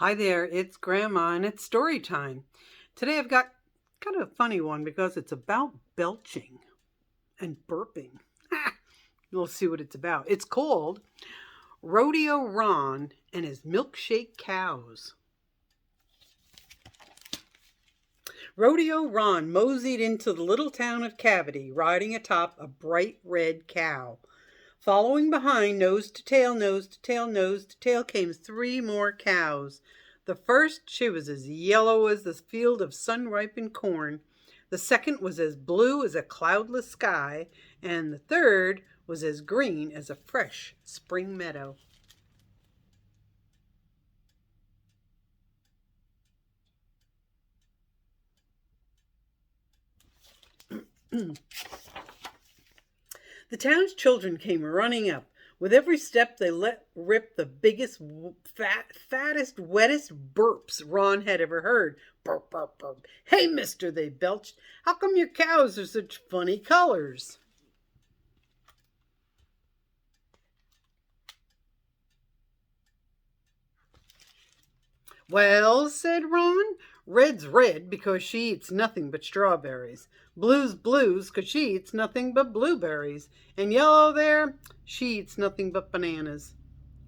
Hi there, it's Grandma and it's story time. Today I've got kind of a funny one because it's about belching and burping. We'll see what it's about. It's called Rodeo Ron and His Milkshake Cows. Rodeo Ron moseyed into the little town of Cavity, riding atop a bright red cow. Following behind, nose to tail, nose to tail, nose to tail, came three more cows. The first, she was as yellow as the field of sun-ripened corn. The second was as blue as a cloudless sky. And the third was as green as a fresh spring meadow. The town's children came running up. With every step, they let rip the biggest, fattest, wettest burps Ron had ever heard. Burp, burp, burp. Hey, mister, they belched. How come your cows are such funny colors? Well, said Ron, red's red because she eats nothing but strawberries. Blue's blues because she eats nothing but blueberries. And yellow there, she eats nothing but bananas.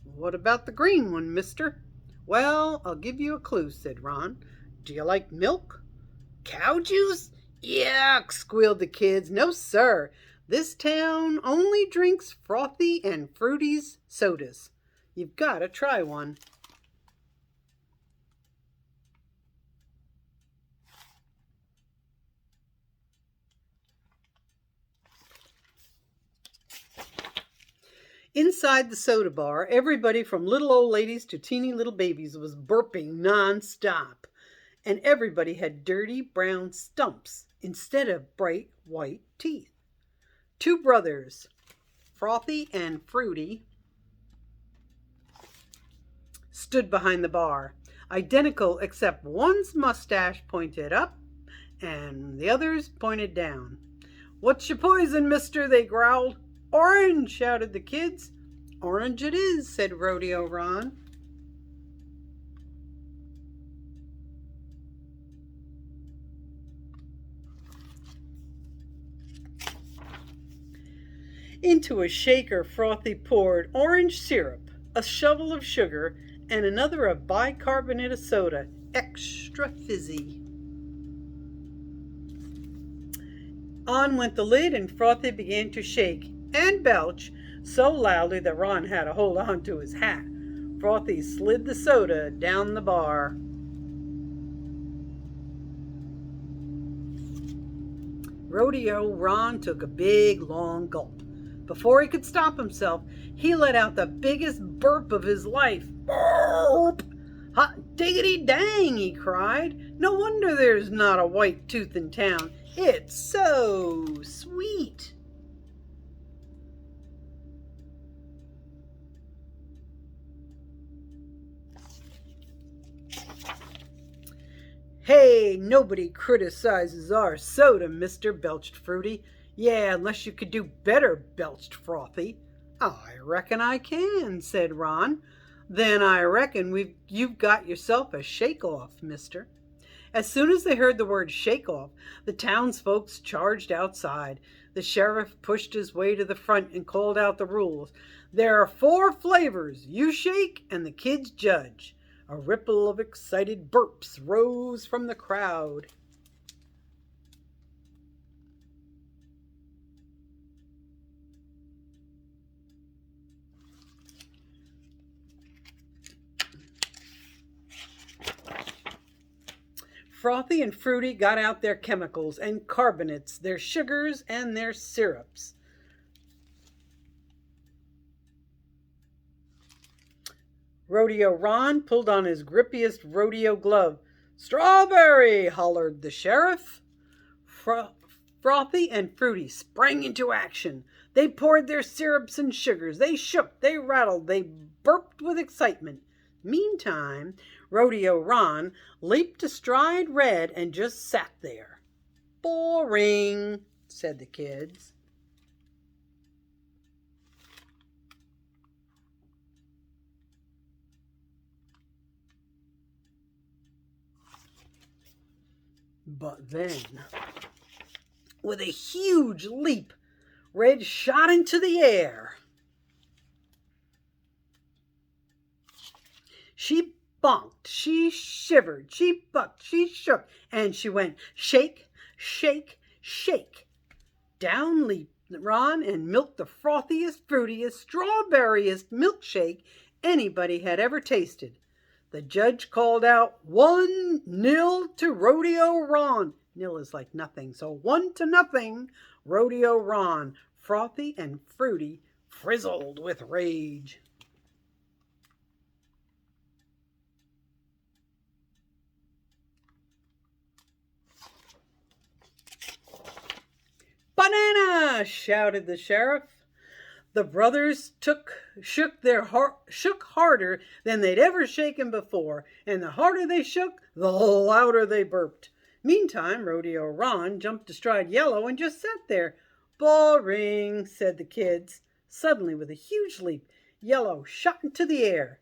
What about the green one, mister? Well, I'll give you a clue, said Ron. Do you like milk? Cow juice? Yuck, squealed the kids. No, sir. This town only drinks frothy and fruity sodas. You've got to try one. Inside the soda bar, everybody from little old ladies to teeny little babies was burping nonstop. And everybody had dirty brown stumps instead of bright white teeth. Two brothers, Frothy and Fruity, stood behind the bar, identical except one's mustache pointed up and the other's pointed down. What's your poison, mister? They growled. Orange, shouted the kids. Orange it is, said Rodeo Ron. Into a shaker, Frothy poured orange syrup, a shovel of sugar, and another of bicarbonate of soda, extra fizzy. On went the lid, and Frothy began to shake and belch so loudly that Ron had to hold on to his hat. Frothy slid the soda down the bar. Rodeo Ron took a big, long gulp. Before he could stop himself, he let out the biggest burp of his life. Burp! Hot diggity dang, he cried. No wonder there's not a white tooth in town. It's so sweet. Hey, nobody criticizes our soda, mister, belched Fruity. Yeah, unless you could do better, belched Frothy. I reckon I can, said Ron. Then I reckon you've got yourself a shake-off, mister. As soon as they heard the word shake-off, the townsfolk charged outside. The sheriff pushed his way to the front and called out the rules. There are 4 flavors. You shake and the kids judge. A ripple of excited burps rose from the crowd. Frothy and Fruity got out their chemicals and carbonates, their sugars and their syrups. Rodeo Ron pulled on his grippiest rodeo glove. Strawberry, hollered the sheriff. Frothy and Fruity sprang into action. They poured their syrups and sugars. They shook, they rattled, they burped with excitement. Meantime, Rodeo Ron leaped astride Red and just sat there. Boring, said the kids. But then, with a huge leap, Red shot into the air. She bonked, she shivered, she bucked, she shook, and she went shake, shake, shake. Down leaped Ron and milked the frothiest, fruitiest, strawberriest milkshake anybody had ever tasted. The judge called out 1-0 to Rodeo Ron. Nil is like nothing, so 1-0, Rodeo Ron, frothy and fruity, frizzled with rage. Banana! Shouted the sheriff. The brothers shook harder than they'd ever shaken before, and the harder they shook, the louder they burped. Meantime, Rodeo Ron jumped astride Yellow and just sat there. Boring, said the kids. Suddenly, with a huge leap, Yellow shot into the air.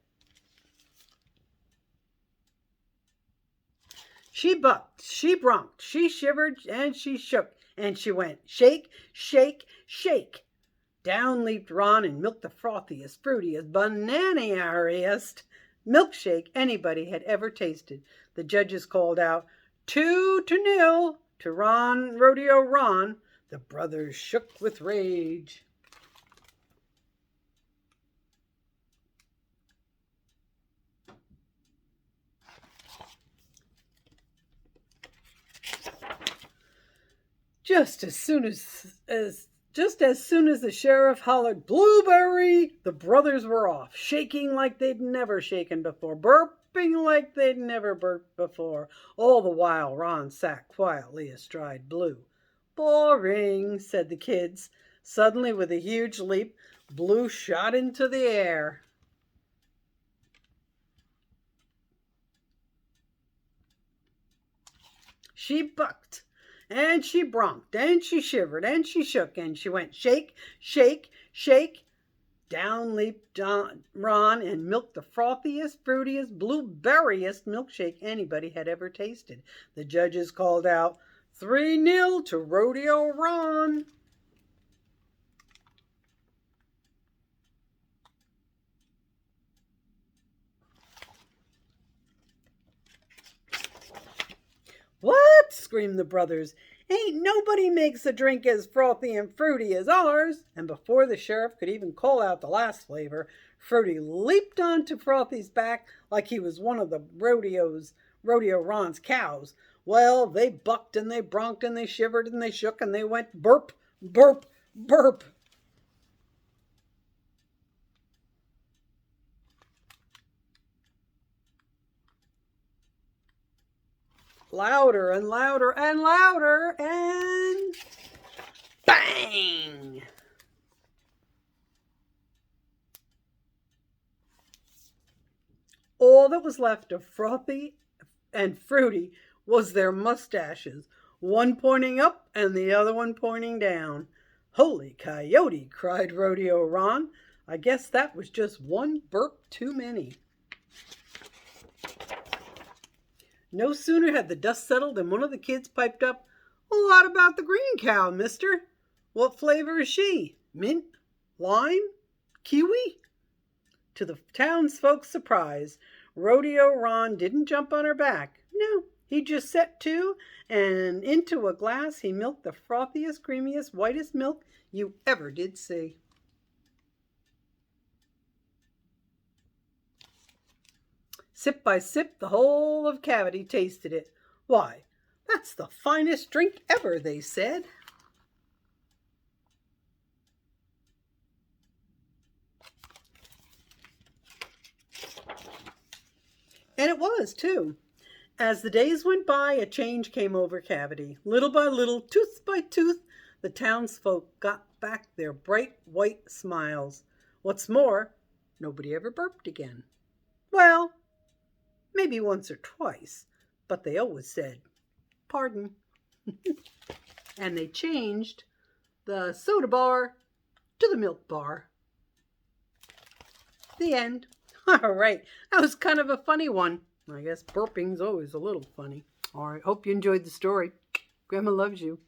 She bucked, she bronked, she shivered, and she shook, and she went shake, shake, shake. Down leaped Ron and milked the frothiest, fruitiest, banana-iest milkshake anybody had ever tasted. The judges called out 2-0 to Rodeo Ron. The brothers shook with rage. Just as soon as the sheriff hollered, "Blueberry!" the brothers were off, shaking like they'd never shaken before, burping like they'd never burped before. All the while, Ron sat quietly astride Blue. Boring, said the kids. Suddenly, with a huge leap, Blue shot into the air. She bucked, and she bronked, and she shivered, and she shook, and she went shake, shake, shake. Down leaped Ron and milked the frothiest, fruitiest, blueberriest milkshake anybody had ever tasted. The judges called out 3-0 to Rodeo Ron. What? Screamed the brothers. Ain't nobody makes a drink as frothy and fruity as ours. And before the sheriff could even call out the last flavor, Fruity leaped onto Frothy's back like he was one of the Rodeo Ron's cows. Well, they bucked and they bronked and they shivered and they shook and they went burp, burp, burp. Louder and louder and louder, and bang! All that was left of Frothy and Fruity was their mustaches, one pointing up and the other one pointing down. Holy coyote, cried Rodeo Ron. I guess that was just one burp too many. No sooner had the dust settled than one of the kids piped up, "What about the green cow, mister? What flavor is she? Mint? Lime? Kiwi?" To the townsfolk's surprise, Rodeo Ron didn't jump on her back. No, he just set to, and into a glass he milked the frothiest, creamiest, whitest milk you ever did see. Sip by sip, the whole of Cavity tasted it. "Why, that's the finest drink ever," they said. And it was, too. As the days went by, a change came over Cavity. Little by little, tooth by tooth, the townsfolk got back their bright white smiles. What's more, nobody ever burped again. Well, maybe once or twice, but they always said, "Pardon." And they changed the soda bar to the milk bar. The end. All right, that was kind of a funny one. I guess burping's always a little funny. All right, hope you enjoyed the story. Grandma loves you.